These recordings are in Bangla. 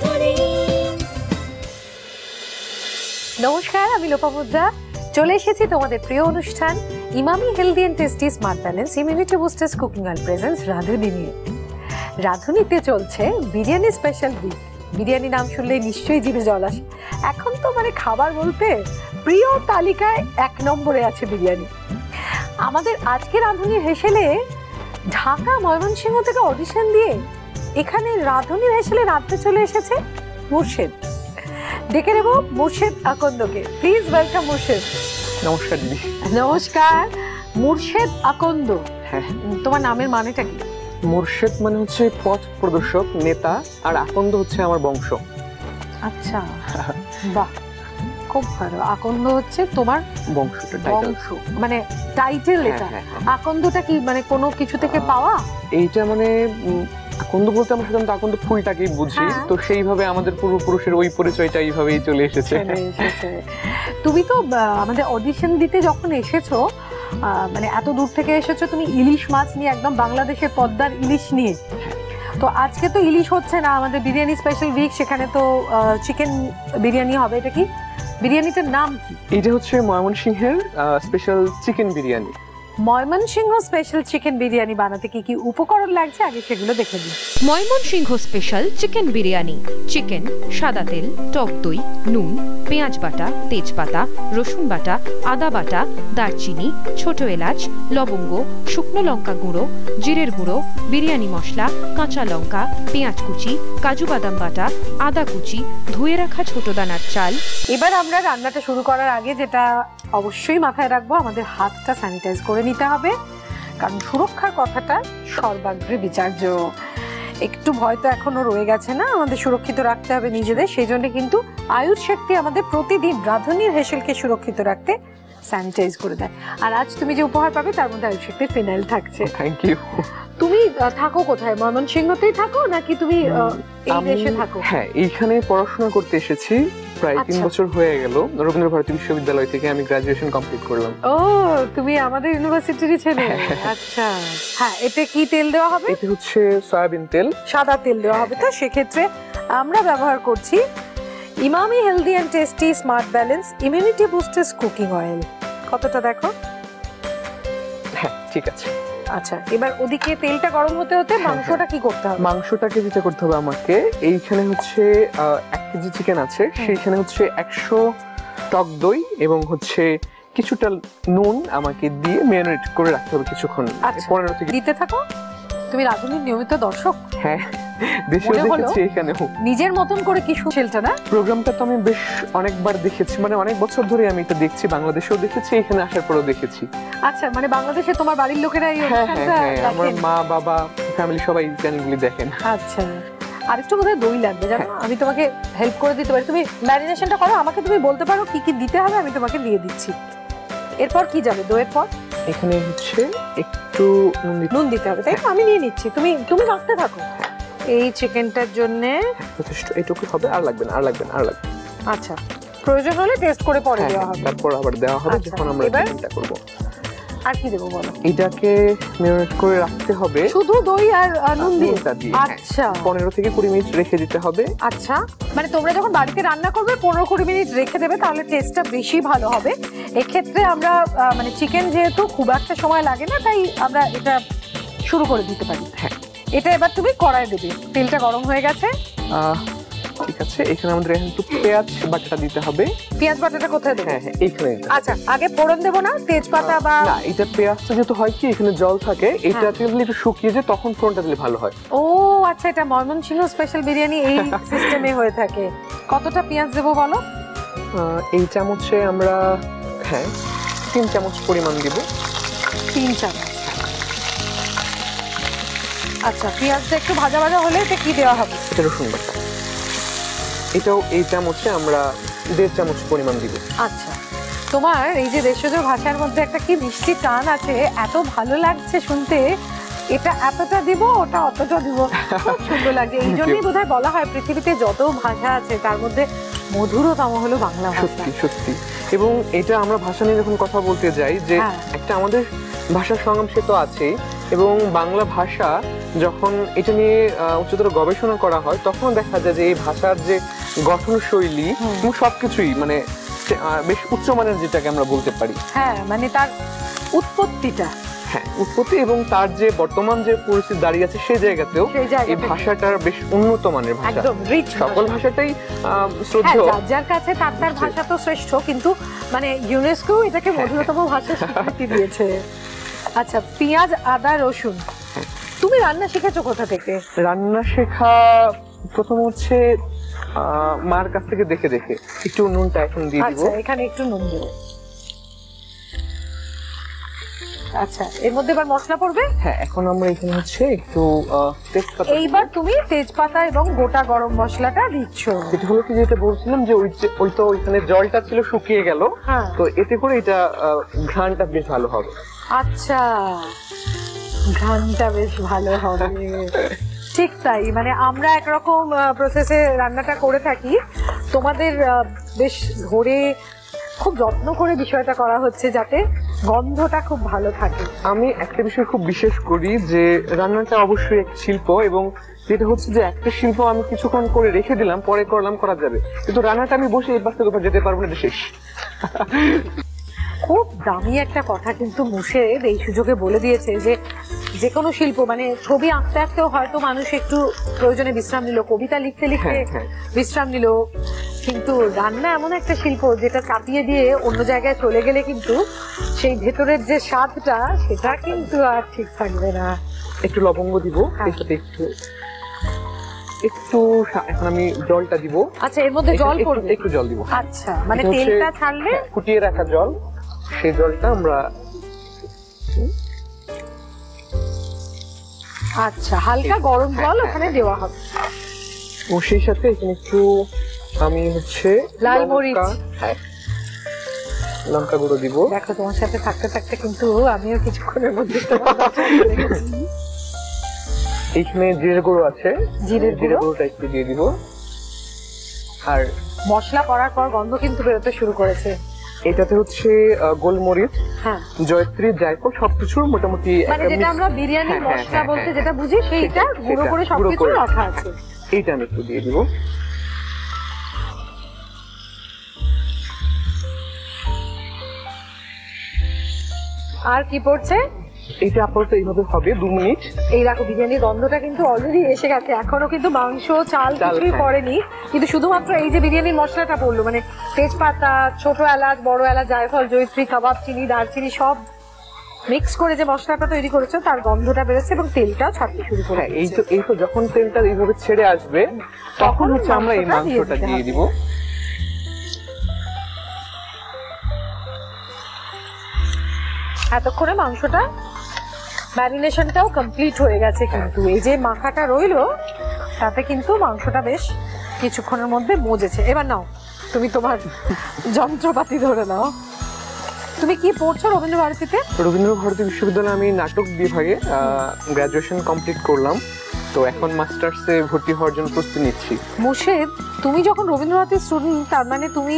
রাধুনী। নমস্কার, আমি লোপামুদ্রা। চলে এসেছি তোমাদের প্রিয় অনুষ্ঠান Emami healthy and tasty smart balance immunity boosters cooking oil presence Radhuni নিয়ে। রাধুনীতে চলছে বিরিয়ানি স্পেশাল উইক। বিরিয়ানি নাম শুনলে নিশ্চয়ই জিভে জল আসে। এখন তো মানে খাবার বলতে প্রিয় তালিকায় 1 নম্বরে আছে বিরিয়ানি। আমাদের আজকের রাধুনীর হেসেলে ঢাকা ময়মনসিংহ থেকে অডিশন দিয়ে এখানে রাধুনীর হেসেলে রাঁধতে চলে এসেছে মুর্শেদ। ডেকে নেব মুর্শেদ আকন্দকে। Please welcome Murshed. নমস্কার দিদি। নমস্কার মুর্শেদ আকন্দ। হ্যাঁ, তোমার নামের মানেটা কি? মুর্শেদ মানে হচ্ছে পথ প্রদর্শক, নেতা, আর আকন্দ হচ্ছে আমার বংশ। আচ্ছা, বাহ, খুব ভালো। আকন্দ হচ্ছে তোমার বংশটা, বংশ মানে টাইটেল। এটা আকন্দটা কি মানে কোনো কিছু থেকে পাওয়া? এইটা মানে আকন্দ বলতে আমরা সাধারণত আকন্দ ফুলটাকেই বুঝি, তো সেইভাবে আমাদের পূর্বপুরুষের ওই পরিচয়টা এইভাবেই চলে এসেছে। তুমি তো আমাদের অডিশন দিতে যখন এসেছো, মানে এত দূর থেকে এসেছো তুমি ইলিশ মাছ নিয়ে, একদম বাংলাদেশের পদ্মার ইলিশ নিয়ে। তো আজকে তো ইলিশ হচ্ছে না, আমাদের বিরিয়ানি স্পেশাল উইক, সেখানে তো চিকেন বিরিয়ানি হবে। এটা কি বিরিয়ানিটার নাম কি? এটা হচ্ছে ময়মনসিংহের special chicken biryani. Mymensingh special chicken biryani বানাতে কি কি উপকরণ লাগছে আগে সেগুলো দেখে দিই। Mymensingh special chicken biryani: chicken, সাদা তেল, টক দই, নুন, পেঁয়াজ বাটা, তেজপাতা, রসুন বাটা, আদা বাটা, দারচিনি, ছোট এলাচ, লবঙ্গ, শুকনো লঙ্কা গুঁড়ো, জিরের গুঁড়ো, বিরিয়ানি মশলা, কাঁচা লঙ্কা, পেঁয়াজ কুচি, কাজু বাদাম বাটা, আদা কুচি, ধুয়ে রাখা ছোট দানার চাল। এবার আমরা রান্নাটা শুরু করার আগে যেটা অবশ্যই মাথায় রাখবো, আমাদের হাতটা স্যানিটাইজ করে নিতে হবে, কারণ সুরক্ষার কথাটা সর্বাগ্রে বিচার্য। একটু ভয় তো এখনো রয়ে গেছে না, আমাদের সুরক্ষিত রাখতে হবে নিজেদের। সেই জন্য কিন্তু আয়ুষ শক্তি আমাদের প্রতিদিন রাধুনীর হেসেলকে সুরক্ষিত রাখতে স্যানিটাইজ করে দেয়। আর আজ তুমি যে উপহার পাবে তার মধ্যে আয়ুষ শক্তির ফিনাইল থাকছে। Thank you. তুমি থাকো কোথায়? ময়মনসিংহতেই থাকো নাকি তুমি এই দেশে থাকো? হ্যাঁ, এইখানে পড়াশোনা করতে এসেছি প্রায় 3 বছর হয়ে গেল। রবীন্দ্র ভারতী বিশ্ববিদ্যালয় থেকে আমি গ্রাজুয়েশন কমপ্লিট করলাম। ও, তুমি আমাদের ইউনিভার্সিটিরই ছেলে। আচ্ছা, হ্যাঁ। এতে কি তেল দেওয়া হবে? এতে হচ্ছে সয়াবিন তেল, সাদা তেল দেওয়া হবে। তো সেক্ষেত্রে আমরা ব্যবহার করছি Emami healthy and tasty smart balance immunity boosters cooking oil. কতটা দেখো? হ্যাঁ, ঠিক আছে। আচ্ছা, এবার ওদিকে তেলটা গরম হতে হতে মাংসটা কি করতে হবে? মাংসটাকে যেটা করতে হবে আমাকে, এইখানে হচ্ছে 1 কেজি চিকেন আছে, সেইখানে হচ্ছে 100 টক দই এবং হচ্ছে কিছুটা নুন আমাকে দিয়ে ম্যারিনেট করে রাখতে হবে কিছুক্ষণ। 15 থেকে। দিতে থাকো। তুমি রাধুনীর নিয়মিত দর্শক? হ্যাঁ, দেশেও দেখেছি, এখানেও। নিজের মতন করে কি শুনছেলটা না? প্রোগ্রামটা তো আমি বেশ অনেকবার দেখেছি, মানে অনেক বছর ধরে আমি এটা দেখছি, বাংলাদেশেও দেখেছি, এখানে আসার পরেও দেখেছি। আচ্ছা, মানে বাংলাদেশে তোমার বাড়ির লোকেরা এই অনুষ্ঠানটা দেখেন? আমার মা, বাবা, ফ্যামিলি সবাই চ্যানেলগুলি দেখেন। আচ্ছা, আরেকটু বোধহয় দই লাগবে জানো। আমি তোমাকে হেল্প করে দিতে পারি। তুমি ম্যারিনেশনটা করো, আমাকে তুমি বলতে পারো কি কি দিতে হবে, আমি তোমাকে দিয়ে দিচ্ছি। এরপর কি যাবে দইয়ের পর? এখানে হচ্ছে একটু নুন দিতে হবে, তাই তো? আমি নিয়ে নিচ্ছি, তুমি রাখতে থাকো। এই চিকেনটার জন্য যথেষ্ট এটুকু হবে, আর লাগবে না, আর লাগবে না, আর লাগবে। আচ্ছা, প্রয়োজন হলে টেস্ট করে পরে দেওয়া হবে। তারপর আবার দেওয়া হবে যখন আমরা চিকেনটা করব। আর কি দেবো বলো? এটাকে ম্যারিনেট করে রাখতে হবে শুধু দই আর নুন দিয়ে? আচ্ছা, 15 থেকে 20 মিনিট রেখে দিতে হবে। আচ্ছা, মানে তোমরা যখন বাড়িতে রান্না করবে 15-20 মিনিট রেখে দেবে, তাহলে টেস্টটা বেশি ভালো হবে। এক্ষেত্রে আমরা মানে চিকেন যেহেতু খুব একটা সময় লাগে না, তাই আমরা এটা শুরু করে দিতে পারি। হ্যাঁ, এটা এবার তুমি কড়াইয়ে দেবে। তেলটা গরম হয়ে গেছে। ঠিক আছে, এখানে আমাদের একটু পেঁয়াজ বাটাটা দিতে হবে। পেঁয়াজ বাটাটা কোথায় দেব? হ্যাঁ, এইখানে। আচ্ছা, আগে ফোড়ন দেব না তেজপাতা বা? না, এটা পেঁয়াজটা যেহেতু হয় কি এখানে জল থাকে, এটা দিলে একটু শুকিয়ে যায়, তখন ফোড়নটা দিলে ভালো হয়। ও আচ্ছা, এটা ময়মনসিংহ স্পেশাল বিরিয়ানি এই সিস্টেমে হয়ে থাকে। কতটা পেঁয়াজ দেব বলো? এই চামচে আমরা 3 চামচ পরিমাণ দেব। 3 চামচ। আচ্ছা, পেঁয়াজটা একটু ভাজা ভাজা হলে এটা কি দেওয়া হবে? এটা রসুন বাটা, এটাও এই চামচে আমরা 1.5 চামচ পরিমাণ দিব। আচ্ছা, তোমার এই যে দেশজ ভাষার মধ্যে একটা কি মিষ্টি টান আছে, এত ভালো লাগছে শুনতে। এটা এতটা দিব, ওটা অতটা দিব, খুব সুন্দর লাগছে। এই জন্যই বোধহয় বলা হয় পৃথিবীতে যত ভাষা আছে তার মধ্যে মধুরতম হলো বাংলা ভাষা। সত্যি সত্যি। এবং এটা আমরা ভাষা নিয়ে যখন কথা বলতে যাই, যে একটা আমাদের ভাষার সংগ্রাম সে তো আছেই, এবং বাংলা ভাষা যখন এটা নিয়ে উচ্চতর গবেষণা করা হয় তখন দেখা যায় যে এই ভাষার যে গঠন শৈলী এবং সবকিছুই মানে বেশ উচ্চমানের যেটাকে আমরা বলতে পারি। হ্যাঁ, মানে তার উৎপত্তিটা, হ্যাঁ উৎপত্তি এবং তার যে বর্তমান যে পরিস্থিতি দাঁড়িয়ে আছে সেই জায়গাতেও এই ভাষাটার বেশ উন্নত মানের ভাষা। একদম রিচ। সকল ভাষাটাই শ্রদ্ধেয়, যার কাছে তার ভাষা তো শ্রেষ্ঠ, কিন্তু মানে ইউনেস্কো এটাকে মধুরতম ভাষা স্বীকৃতি দিয়েছে। আচ্ছা, পেঁয়াজ, আদা, রসুন, তুমি রান্না শিখেছো কোথা থেকে? রান্না শেখা প্রথম হচ্ছে মার কাছ থেকে দেখে দেখে। একটু নুনটা এখন দিয়ে দিব। আচ্ছা, এখানে একটু নুন দেব। আচ্ছা, এর মধ্যে এবার মশলা পড়বে। হ্যাঁ, এখন আমরা এখানে হচ্ছে একটু তেজপাতা। এইবার তুমি তেজপাতা এবং গোটা গরম মশলাটা দিচ্ছ। এটা হলো কি, যেটা বলছিলাম যে ওই তো ওইখানে জলটা ছিল শুকিয়ে গেল, তো এতে করে এটা ঘ্রাণটা বেশ ভালো হবে। আচ্ছা, ঘ্রাণটা বেশ ভালো হবে। ঠিক তাই, মানে আমরা একরকম প্রসেসে রান্নাটা করে থাকি, তোমাদের বেশ ধরে খুব যত্ন করে বিষয়টা করা হচ্ছে যাতে গন্ধটা খুব ভালো থাকে। আমি একটা বিষয় খুব বিশেষ করি যে রান্নাটা অবশ্যই এক শিল্প, এবং যেটা হচ্ছে যে একটা শিল্প আমি কিছুক্ষণ করে রেখে দিলাম, পরে করলাম করা যাবে, কিন্তু রান্নাটা আমি বসে এই পাশ থেকে ওপাশ যেতে পারবো না, শেষ। খুব দামি একটা কথা কিন্তু মুর্শেদ এই সুযোগে বলে দিয়েছে যে যে কোনো শিল্প, মানে ছবি আঁকতে আঁকতেও হয়তো মানুষ একটু প্রয়োজনে বিশ্রাম নিল, কবিতা লিখতে লিখতে বিশ্রাম নিল, কিন্তু রান্না এমন একটা শিল্প যেটা চাপিয়ে দিয়ে অন্য জায়গায় চলে গেলে কিন্তু সেই ভেতরের যে স্বাদটা সেটা কিন্তু আর ঠিক থাকবে না। একটু লবঙ্গ দিব, একটু এখন আমি জলটা দিব। আচ্ছা, এর মধ্যে জল পড়বে? একটু জল দিব। আচ্ছা, মানে তেলটা ছাড়লে ফুটিয়ে রাখা জল, সেই জলটা আমরা আচ্ছা হালকা গরম জল ওখানে দেওয়া হবে। ও সেই সাথে এখানে একটু আমি হচ্ছে লাল মরিচ, লঙ্কা গুঁড়ো দিব। দেখো, তোমার সাথে থাকতে থাকতে কিন্তু আমিও কিছুক্ষণের মধ্যে এইখানে জিরের গুঁড়ো আছে, জিরের গুঁড়োটা একটু দিয়ে দিব। আর মশলা করার পর গন্ধ কিন্তু বেরোতে শুরু করেছে। এটাতে হচ্ছে গোলমরিচ, জয়ত্রী, জায়ফল সবকিছুর মোটামুটি মানে যেটা আমরা বিরিয়ানি মশলা বলতে যেটা বুঝি সেইটা গুঁড়ো করে সবকিছু রাখা আছে। এইটা আমি একটু দিয়ে দিব। আর কি পড়ছে? এটা আপাতত এইভাবে হবে 2 মিনিট। এই দেখো, বিরিয়ানির গন্ধটা কিন্তু অলরেডি এসে গেছে, এখনো কিন্তু মাংস চাল কিছুই পড়েনি, কিন্তু শুধুমাত্র এই যে বিরিয়ানির মশলাটা পড়লো, মানে তেজপাতা, ছোট এলাচ, বড় এলাচ, জায়ফল, জয়িত্রী, কাবাব চিনি, দারচিনি সব মিক্স করে যে মশলাটা তৈরি করেছো তার গন্ধটা বেরোচ্ছে এবং তেলটাও ছাড়তে শুরু করে। এই তো যখন তেলটা এইভাবে ছেড়ে আসবে তখন হচ্ছে আমরা এই মাংসটা দিয়ে দিব। এতক্ষণে মাংসটা ম্যারিনেশনটাও কমপ্লিট হয়ে গেছে, কিন্তু এই যে মাখাটা রইলো তাতে কিন্তু মাংসটা বেশ কিছুক্ষণের মধ্যে মজেছে। এবার নাও, তুমি তোমার যন্ত্রপাতি ধরে নাও। তুমি কি পড়ছো রবীন্দ্রভারতীতে? রবীন্দ্রভারতী বিশ্ববিদ্যালয়ে আমি নাটক বিভাগে গ্রাজুয়েশন কমপ্লিট করলাম, তো এখন মাস্টার্সে ভর্তি হওয়ার জন্য প্রস্তুতি নিচ্ছি। মুর্শেদ, তুমি যখন রবীন্দ্রভারতীর স্টুডেন্ট, তার মানে তুমি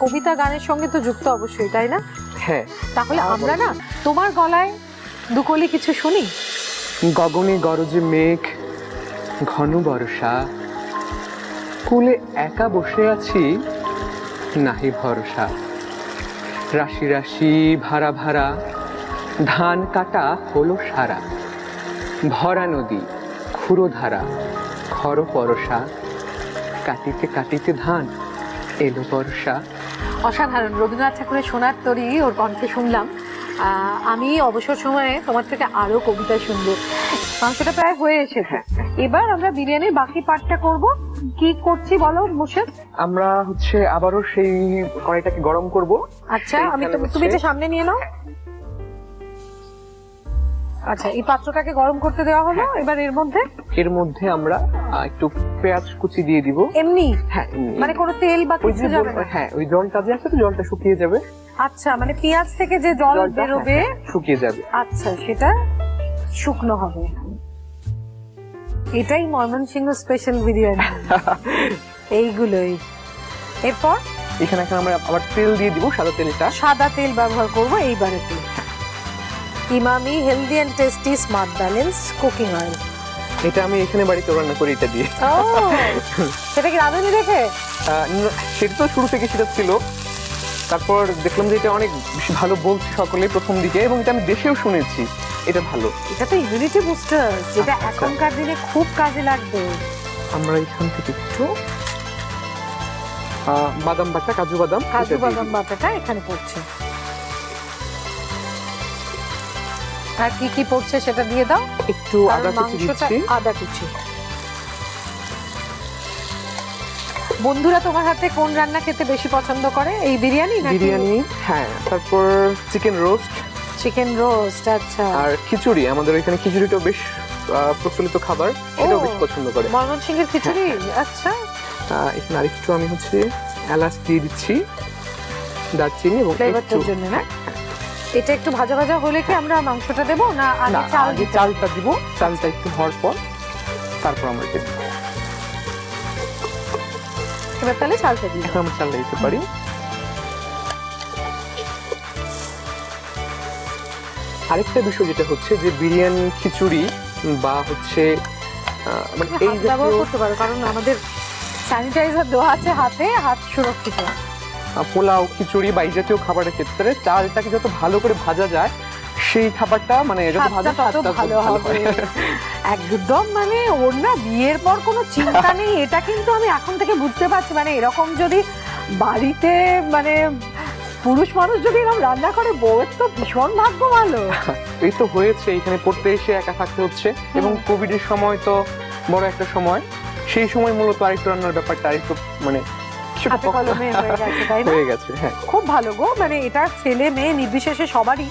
কবিতা গানের সঙ্গে তো যুক্ত অবশ্যই, তাই না? হ্যাঁ। তাহলে আমরা না তোমার গলায় দুকলি কিছু শুনি। গগনে গরজে মেঘ, ঘন বর্ষা, কুলে একা বসে আছি, নাহি ভরসা, রাশি রাশি ভাড়া ভাড়া, ধান কাটা হলো সারা, ভরা নদী ক্ষুরধারা, খর পরশা, কাটিতে কাটিতে ধান এলো বর্ষা। অসাধারণ, রবীন্দ্রনাথ ঠাকুরের সোনার তরী ওর কণ্ঠে শুনলাম। আমি অবসর সময়ে তোমার থেকে আরো কবিতা শুনবো। মাংসটা প্রায় হয়ে এসেছে, এবার আমরা বিরিয়ানির বাকি পার্টটা করব। কি করছি বলো মুর্শেদ? আমরা হচ্ছে আবারও সেই কড়াইটাকে গরম করব। আচ্ছা, তুমি এটা সামনে নিয়ে নাও। আচ্ছা, এই পাত্রটাকে গরম করতে দেওয়া হলো। এবার এর মধ্যে আমরা একটু পেঁয়াজ কুচি দিয়ে দিব। এমনি? হ্যাঁ, মানে কোনো তেল বা কিছু যাবে না? হ্যাঁ, ওই জলটা যে আছে তো জলটা শুকিয়ে যাবে। আচ্ছা, মানে পেঁয়াজ থেকে যে জল বেরোবে শুকিয়ে যাবে। আচ্ছা, সেটা শুকনো হবে। এটাই ময়মনসিংহ স্পেশাল বিরিয়ানি। এইগুলোই। এরপর এখানে আমরা আবার তেল দিয়ে দিব, সাদা তেলটা। সাদা তেল ব্যবহার করব এইবারে। Emami healthy and tasty smart balance cooking oil. এটা আমি এখানে বাড়িতে রান্না করি এটা দিয়ে। সেটা কি রাঁধুনি দেখে? সেটা তো শুরু থেকে সেটা ছিল, তারপর দেখলাম যে এটা অনেক বেশি ভালো বলছে সকলে প্রথম দিকে, এবং এটা আমি দেশেও শুনেছি এটা ভালো। এটা তো ইমিউনিটি বুস্টার, যেটা এখনকার দিনে খুব কাজে লাগবে। আমরা এখান থেকে একটু বাদাম বাটা, কাজু বাদাম বাটাটা এখানে পড়ছে। আর কি কি পড়ছে সেটা দিয়ে দাও। একটু আদা কুচি দিচ্ছি। আদা কুচি। বন্ধুরা তোমার হাতে কোন রান্না খেতে বেশি পছন্দ করে? এই বিরিয়ানি নাকি? বিরিয়ানি, হ্যাঁ। তারপর চিকেন রোস্ট। চিকেন রোস্ট, আচ্ছা। আর খিচুড়ি, আমাদের এখানে খিচুড়িটাও বেশ প্রচলিত খাবার, এটাও বেশ পছন্দ করে। ময়মনসিংহের খিচুড়ি, আচ্ছা। এখানে আরেকটু আমি হচ্ছে এলাচ দিয়ে দিচ্ছি, দারচিনি এবং ফ্লেভারটার জন্য না? এটা একটু ভাজা ভাজা হলে কি আমরা মাংসটা দেব না আগে চালটা দিব? চালটা একটু হওয়ার পর তারপর আমরা দেব। এবার তাহলে চালটা দিই। এখন আমরা চালটা দিতে পারি। আরেকটা বিষয় যেটা হচ্ছে যে বিরিয়ানি, খিচুড়ি বা হচ্ছে মানে এই ব্যবহার করতে পারো, কারণ আমাদের স্যানিটাইজার দেওয়া আছে হাতে, হাত সুরক্ষিত। পোলাও, খিচুড়ি বা এই জাতীয় খাবারের ক্ষেত্রে চালটাকে যত ভালো করে ভাজা যায় সেই খাবারটা মানে যত ভাজা তত ভালো হবে একদম। মানে ওর না বিয়ের পর কোনো চিন্তা নেই, এটা কিন্তু আমি এখন থেকে বুঝতে পারছি। মানে এরকম যদি বাড়িতে মানে পুরুষ মানুষ যদি এরকম রান্না করে, বউয়ের তো ভীষণ ভাগ্য ভালো। এই তো হয়েছে, এখানে পড়তে এসে একা থাকতে হচ্ছে, এবং কোভিডের সময় তো বড় একটা সময়, সেই সময় মূলত আরেকটু রান্নার ব্যাপারটা আরেকটু মানে হয়ে গেছে। হ্যাঁ, খুব ভালো গো। মানে এটা ছেলে মেয়ে নির্বিশেষে সবারই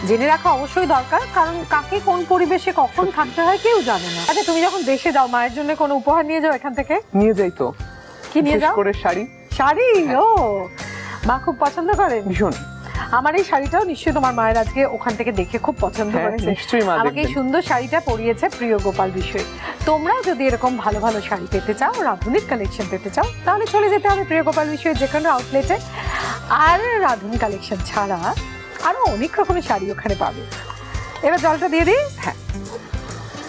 জেনে রাখা অবশ্যই দরকার, কারণ কাকে কোন পরিবেশে কখন থাকতে হয় কেউ জানে না। আচ্ছা, তুমি যখন দেশে যাও মায়ের জন্য কোনো উপহার নিয়ে যাও এখান থেকে? নিয়ে যাই তো। কি নিয়ে যাও? করে শাড়ি। শাড়ি? ও, মা খুব পছন্দ করেন? ভীষণ। আমার এই শাড়িটাও নিশ্চয়ই তোমার মায়ের আজকে ওখান থেকে দেখে খুব পছন্দ করেছে। আমাকে এই সুন্দর শাড়িটা পরিয়েছে প্রিয় গোপাল বিষয়। তোমরাও যদি এরকম ভালো ভালো শাড়ি পেতে চাও, রাধুনির কালেকশন পেতে চাও, তাহলে চলে যেতে হবে প্রিয় গোপাল বিষয়ের যে কোনো আউটলেটে। আর রাধুনি কালেকশন ছাড়া আরো অনেক রকমের শাড়ি ওখানে পাবে। এবার জলটা দিয়ে দিই। হ্যাঁ,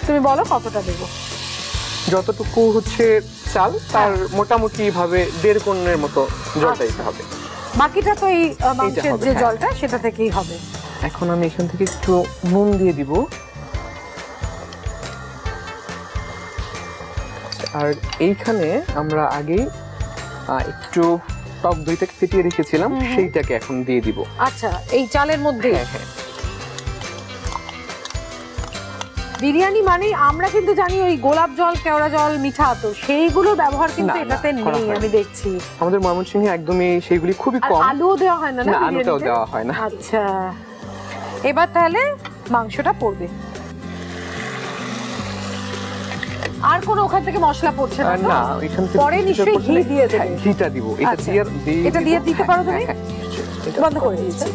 তুমি বলো কতটা দেবো? যতটুকু হচ্ছে চাল তার মোটামুটি ভাবে 1.5 গুণের মতো জলটা দিতে হবে। বাকিটা তো এই মাংসের যে জলটা সেটা থেকেই হবে। এখন আমি এখান থেকে একটু নুন দিয়ে দিব, আর এইখানে আমরা আগে একটু টক দইটাকে ফেটিয়ে রেখেছিলাম, সেইটাকে এখন দিয়ে দিব। আচ্ছা, এই চালের মধ্যে? হ্যাঁ। বিরিয়ানি মানে আমরা কিন্তু জানি ওই গোলাপ জল, কেওড়া জল, মিঠা, তো সেইগুলো ব্যবহার কিন্তু এটাতে নেই আমি দেখছি। আমাদের ময়মনসিংহে একদমই সেইগুলি খুবই কম। আলুও দেওয়া হয় না? না, আলুটাও দেওয়া হয় না। আচ্ছা, এবার তাহলে মাংসটা পড়বে। আর কোনো ওখান থেকে মশলা পড়ছে না? না, এখান থেকে পরে নিশ্চয়ই ঘি দিয়ে দেবে। ঘিটা দিব। এটা দিয়ে দিতে পারো তুমি? বন্ধ করে দিয়েছি।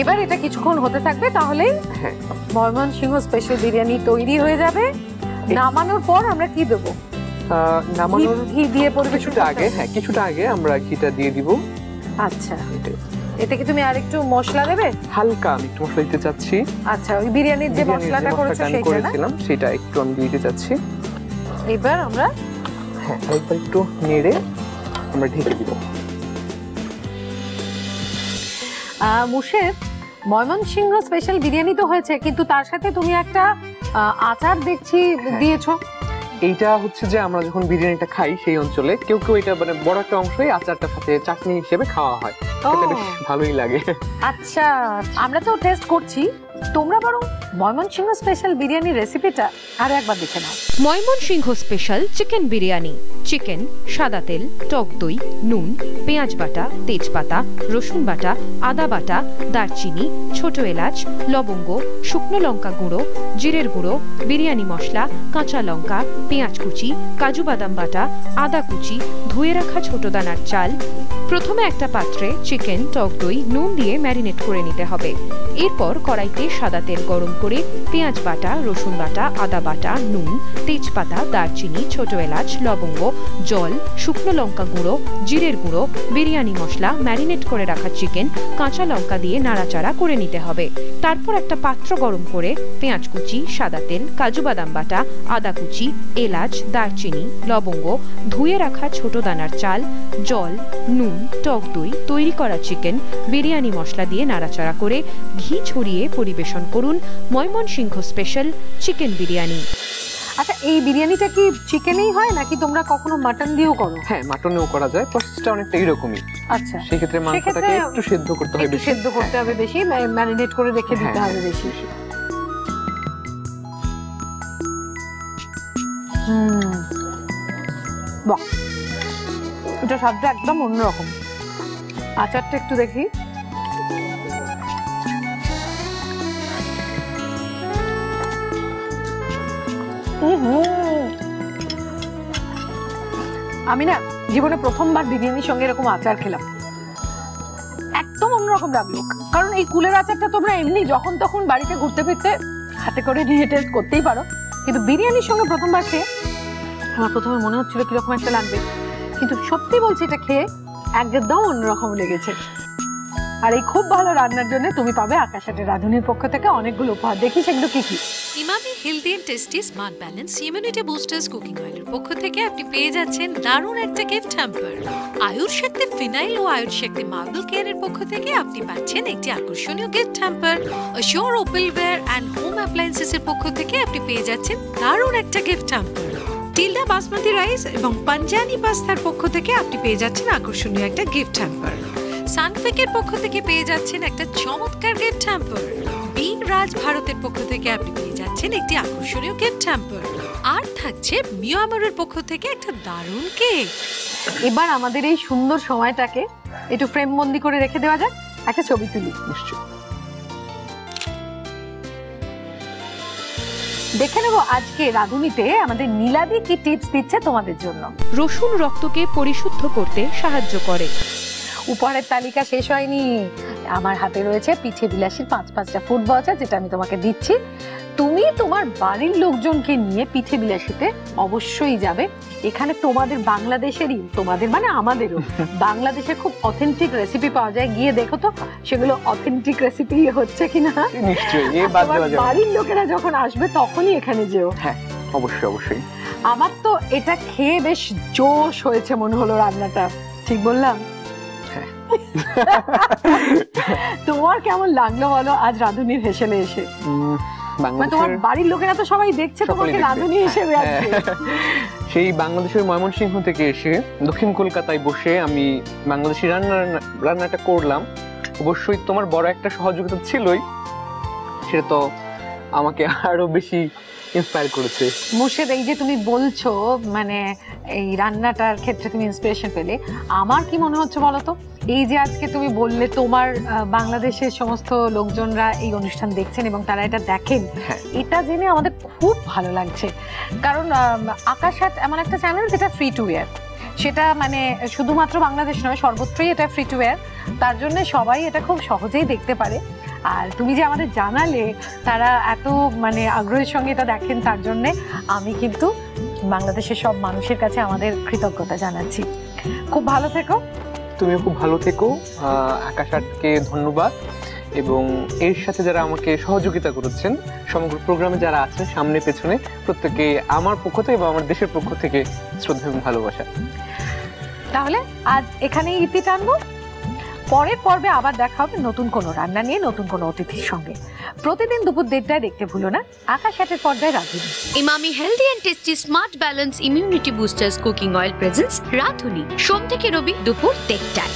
এবার এটা কিছুক্ষণ হতে থাকবে, তাহলেই ময়মনসিংহ স্পেশাল বিরিয়ানি তৈরি হয়ে যাবে। নামানোর পর আমরা কি দেবো? নামানোর ঘি দিয়ে পরিবেশনটা আগে? হ্যাঁ, কিছুটা আগে আমরা ঘিটা দিয়ে দিব। আচ্ছা, এতে কি তুমি আরেকটু মশলা দেবে? হালকা আমি একটু মশলা দিতে চাচ্ছি। আচ্ছা, ওই বিরিয়ানির যে মশলাটা করেছো সেটা একটু আমি দিতে চাচ্ছি। এবার আমরা একবার একটু নেড়ে আমরা ঢেকে দিব। মুর্শেদ, ময়মনসিংহ স্পেশাল বিরিয়ানি তো হয়েছে, কিন্তু তার সাথে তুমি একটা আচার দেখছি দিয়েছো। এইটা হচ্ছে যে আমরা যখন বিরিয়ানিটা খাই সেই অঞ্চলে কেউ কেউ এটা মানে বড় একটা অংশই আচারটা সাথে চাটনি হিসেবে খাওয়া হয়, এটা বেশ ভালোই লাগে। আচ্ছা, আমরা তো টেস্ট করছি, তোমরা বরং ময়মনসিংহ স্পেশাল বিরিয়ানির রেসিপিটা আরো একবার দেখে নাও। Mymensingh special chicken biryani. Chicken, সাদা তেল, টক দই, নুন, পেঁয়াজ বাটা, তেজপাতা, রসুন বাটা, আদা বাটা, দারচিনি, ছোট এলাচ, লবঙ্গ, শুকনো লঙ্কা গুঁড়ো, জিরের গুঁড়ো, বিরিয়ানি মশলা, কাঁচা লঙ্কা, পেঁয়াজ কুচি, কাজু বাদাম বাটা, আদা কুচি, ধুয়ে রাখা ছোট দানার চাল। প্রথমে একটা পাত্রে চিকেন, টক দই, নুন দিয়ে ম্যারিনেট করে নিতে হবে। এরপর কড়াইতে সাদা তেল গরম করে পেঁয়াজ বাটা, রসুন বাটা, আদা বাটা, নুন, তেজপাতা, দারচিনি, ছোট এলাচ, লবঙ্গ, জল, শুকনো লঙ্কা গুঁড়ো, জিরের গুঁড়ো, বিরিয়ানি মশলা, ম্যারিনেট করে রাখা চিকেন, কাঁচা লঙ্কা দিয়ে নাড়াচাড়া করে নিতে হবে। তারপর একটা পাত্র গরম করে পেঁয়াজ কুচি, সাদা তেল, কাজু বাদাম বাটা, আদা কুচি, এলাচ, দারচিনি, লবঙ্গ, ধুয়ে রাখা ছোট দানার চাল, জল, নুন, টক দই, তৈরি করা চিকেন, বিরিয়ানি মশলা দিয়ে নাড়াচাড়া করে ঘি ছড়িয়ে পরিবেশন করুন ময়মনসিংহ স্পেশাল চিকেন বিরিয়ানি। আচ্ছা, এই বিরিয়ানিটা কি চিকেনেই হয় নাকি তোমরা কখনো মাটন দিয়েও করো? হ্যাঁ, মাটনেও করা যায়, প্রসেসটা অনেকটা এরকমই। আচ্ছা, সেই ক্ষেত্রে মাংসটাকে একটু সিদ্ধ করতে হবে, একটু সিদ্ধ করতে হবে বেশি, ম্যারিনেট করে রেখে দিতে হবে বেশি। বাহ, এটা স্বাদটা একদম অন্যরকম। আচারটা একটু দেখি। আমি না জীবনে প্রথমবার বিরিয়ানির সঙ্গে এরকম আচার খেলাম, একদম অন্যরকম লাগলো। কারণ এই কুলের আচারটা তোমরা এমনি যখন তখন বাড়িতে ঘুরতে ফিরতে হাতে করে নিয়ে টেস্ট করতেই পারো, কিন্তু বিরিয়ানির সঙ্গে প্রথমবার খেয়ে আমার প্রথমে মনে হচ্ছিল কিরকম একটা লাগবে, কিন্তু সত্যি বলছি এটা খেয়ে একদম অন্যরকম লেগেছে। আর এই খুব ভালো রান্নার জন্য তুমি পাবে আকাশ আটের রাঁধুনির পক্ষ থেকে অনেকগুলো উপহার। দেখি সেগুলো কি কি। Emami healthy and tasty smart balance immunity boosters cooking অয়েলের পক্ষ থেকে আপনি পেয়ে যাচ্ছেন দারুণ একটা গিফট হ্যাম্পার। আয়ুর শক্তি ফিনাইল ও আয়ুর শক্তি মার্বেল কেয়ারের পক্ষ থেকে আপনি পাচ্ছেন একটি আকর্ষণীয় gift hamper. Assure opalware and home appliances এর পক্ষ থেকে আপনি পেয়ে যাচ্ছেন দারুণ একটা gift hamper. Tilda basmati rice এবং পাঞ্জানি পাস্তার পক্ষ থেকে আপনি পেয়ে যাচ্ছেন আকর্ষণীয় একটা গিফট হ্যাম্পার। সানফিকের পক্ষ থেকে পেয়ে যাচ্ছেন একটা চমৎকার গিফট হ্যাম্পার। বি রাজ ভারতের পক্ষ থেকে আপনি পেয়ে যাচ্ছেন একটি আকর্ষণীয় গিফট হ্যাম্পার। আর থাকছে মিয়ামারের পক্ষ থেকে একটা দারুণ কেক। এবার আমাদের এই সুন্দর সময়টাকে একটু ফ্রেম বন্দি করে রেখে দেওয়া যাক, একটা ছবি তুলি। নিশ্চয়ই দেখে নেব আজকে রাঁধুনিতে আমাদের নীলাদি কি টিপস দিচ্ছে তোমাদের জন্য। রসুন রক্তকে পরিশুদ্ধ করতে সাহায্য করে। উপহারের তালিকা শেষ হয়নি, আমার হাতে রয়েছে পিঠে বিলাসীর 5-5টা ফুড ভাউচার, যেটা আমি তোমাকে দিচ্ছি। তুমি তোমার বাড়ির লোকজনকে নিয়ে পিঠে বিলাসীতে অবশ্যই যাবে। এখানে তোমাদের বাংলাদেশেরই, তোমাদের মানে আমাদেরও বাংলাদেশের খুব অথেন্টিক রেসিপি পাওয়া যায়। গিয়ে দেখো তো সেগুলো অথেন্টিক রেসিপি হচ্ছে কিনা। নিশ্চয়ই, বাড়ির লোকেরা যখন আসবে তখনই এখানে যেও। হ্যাঁ, অবশ্যই অবশ্যই। আমার তো এটা খেয়ে বেশ জোশ হয়েছে মনে হলো রান্নাটা, ঠিক বললাম? তোমার কেমন লাগলো বলো আজ রাঁধুনির হেসেলে এসে? তোমার বাড়ির লোকেরা তো সবাই দেখছে তোমাকে রাঁধুনি হিসেবে। সেই বাংলাদেশের ময়মনসিংহ থেকে এসে দক্ষিণ কলকাতায় বসে আমি বাংলাদেশি রান্নাটা করলাম। অবশ্যই তোমার বড় একটা সহযোগিতা ছিলই, সেটা তো আমাকে আরো বেশি ইন্সপায়ার করেছে। মুর্শেদ, এই যে তুমি বলছো মানে এই রান্নাটার ক্ষেত্রে তুমি ইন্সপিরেশন পেলে, আমার কি মনে হচ্ছে বলো তো, এই যে আজকে তুমি বললে তোমার বাংলাদেশের সমস্ত লোকজনরা এই অনুষ্ঠান দেখছেন এবং তারা এটা দেখেন, এটা জেনে আমাদের খুব ভালো লাগছে। কারণ আকাশ আট এমন একটা চ্যানেল যেটা ফ্রি টু ওয়্যার, সেটা মানে শুধুমাত্র বাংলাদেশ নয়, সর্বত্রই এটা ফ্রি টু ওয়্যার। তার জন্য সবাই এটা খুব সহজেই দেখতে পারে। আর তুমি যে আমাদের জানালে তারা এত মানে আগ্রহের সঙ্গে এটা দেখেন, তার জন্যে আমি কিন্তু বাংলাদেশের সব মানুষের কাছে আমাদের কৃতজ্ঞতা জানাচ্ছি। খুব ভালো থেকো। তুমিও খুব ভালো থেকো। আকাশ আটকে ধন্যবাদ, এবং এর সাথে যারা আমাকে সহযোগিতা করেছেন, সমগ্র প্রোগ্রামে যারা আছেন সামনে পেছনে, প্রত্যেকে আমার পক্ষ থেকে বা আমার দেশের পক্ষ থেকে শ্রদ্ধা এবং ভালোবাসা। তাহলে আজ এখানেই ইতি টানবো। পরের পর্বে আবার দেখা হবে নতুন কোনো রান্না নিয়ে, নতুন কোনো অতিথির সঙ্গে। প্রতিদিন দুপুর 1:30টায় দেখতে ভুলো না আকাশ আটের পর্দায় Radhuni. Emami healthy and tasty smart balance immunity boosters cooking oil presence Radhuni, সোম থেকে রবি দুপুর 1:30টায়।